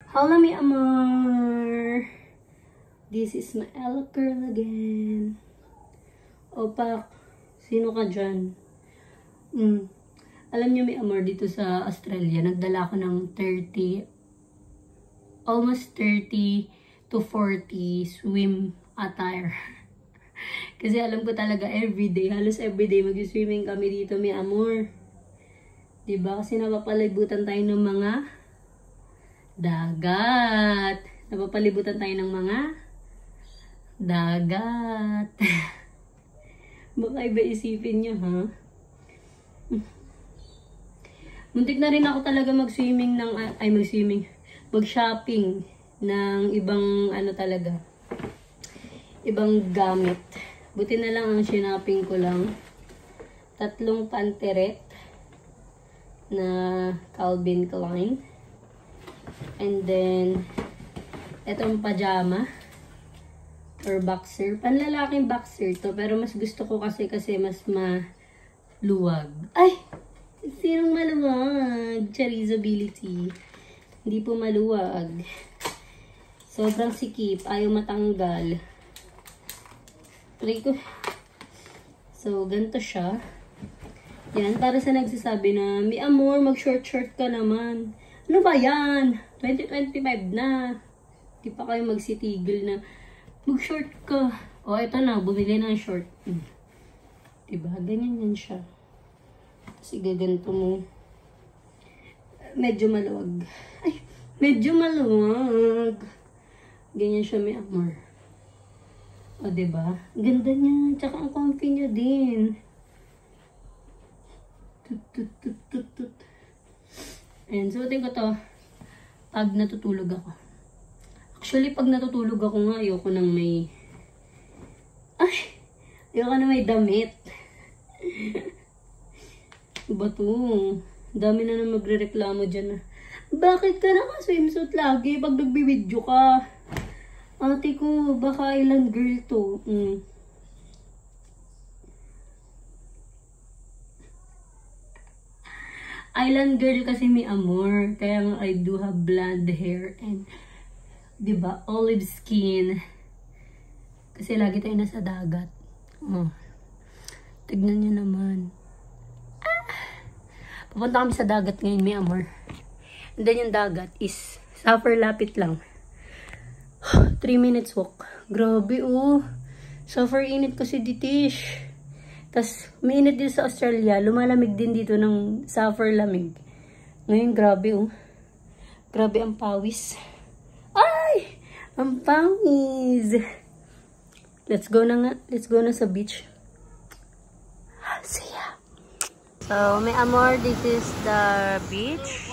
Hello, mi amor. This is my Ella girl again. Opak, sino ka dyan? Alam niyo, mi amor, dito sa Australia, nagdala ako ng almost 30 to 40 swim attire. Kasi alam ko talaga everyday, halos everyday mag-swimming kami dito, mi amor. Diba? Kasi napapalibutan tayo ng mga dagat. Napapalibutan tayo ng mga dagat. Baka iba isipin nyo, ha? Muntik na rin ako talaga mag-shopping ng ibang talaga. Ibang gamit. Buti na lang ang shinaping ko lang. 3 panteret na Calvin Klein. And then, etong pajama or boxer. Panlalaking boxer to, pero mas gusto ko kasi mas maluwag. Ay! Sinong maluwag? Charizability. Hindi po maluwag. Sobrang sikip. Ayaw matanggal. Try ko. So, ganito siya. Yan, para sa nagsasabi na, mi amor, mag-short ka naman. Ano ba yan? 2025 na. Di pa kayo magsitigil na mag-short ka. O, eto na. Bumili na ng short. Diba? Ganyan yan siya. Kasi gaganto mo. Medyo maluwag. Ay, medyo maluwag. Ganyan siya, mi amor. O, diba? Ganda niya. Tsaka ang comfy niya din. Ayan, suotin ko to pag natutulog ako. Actually, pag natutulog ako nga, ayoko nang may damit. Ba to? Dami na nang magre-reklamo dyan na, bakit ka naka-swimsuit lagi pag nagbibideo ka? Ate ko, baka island girl to. Island girl kasi, mi amor. Kaya nga I do have blonde hair and, diba, olive skin. Kasi lagi tayo nasa dagat. Oh. Tignan nyo naman. Pupunta kami sa dagat ngayon, mi amor. And then yung dagat is super lapit lang. 3 minutes walk. Grabe, oh. Super init kasi ditish. Tapos, mainit din sa Australia. Lumalamig din dito ng super lamig. Ngayon, grabe, oh. Grabe ang pawis. Ay! Ang pawis! Let's go na nga. Let's go na sa beach. See ya! So, may amor, this is the beach.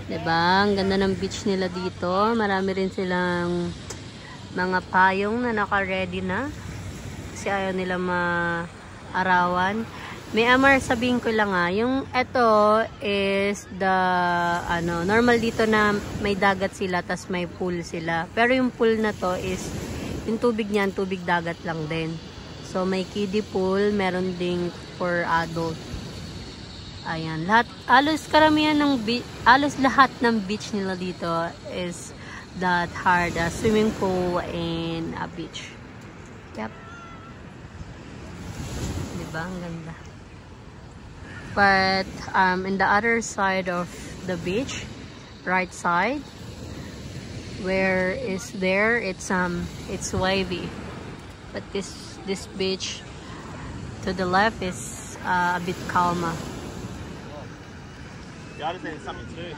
Diba? Ang ganda ng beach nila dito. Marami rin silang mga payong na naka-ready na. Kasi ayaw nila maarawan. May amor, sabihin ko lang yung eto is the, normal dito na may dagat sila, tas may pool sila. Pero yung pool na to is, yung tubig niyan, tubig dagat lang din. So, may kiddie pool, meron ding for adult. Ayan, halos lahat ng beach nila dito is that hard, swimming pool and a beach. Yep. Ang ganda. But in the other side of the beach, right side, where is there, it's wavy. But this beach to the left is a bit calmer. Yeah, I just need something too.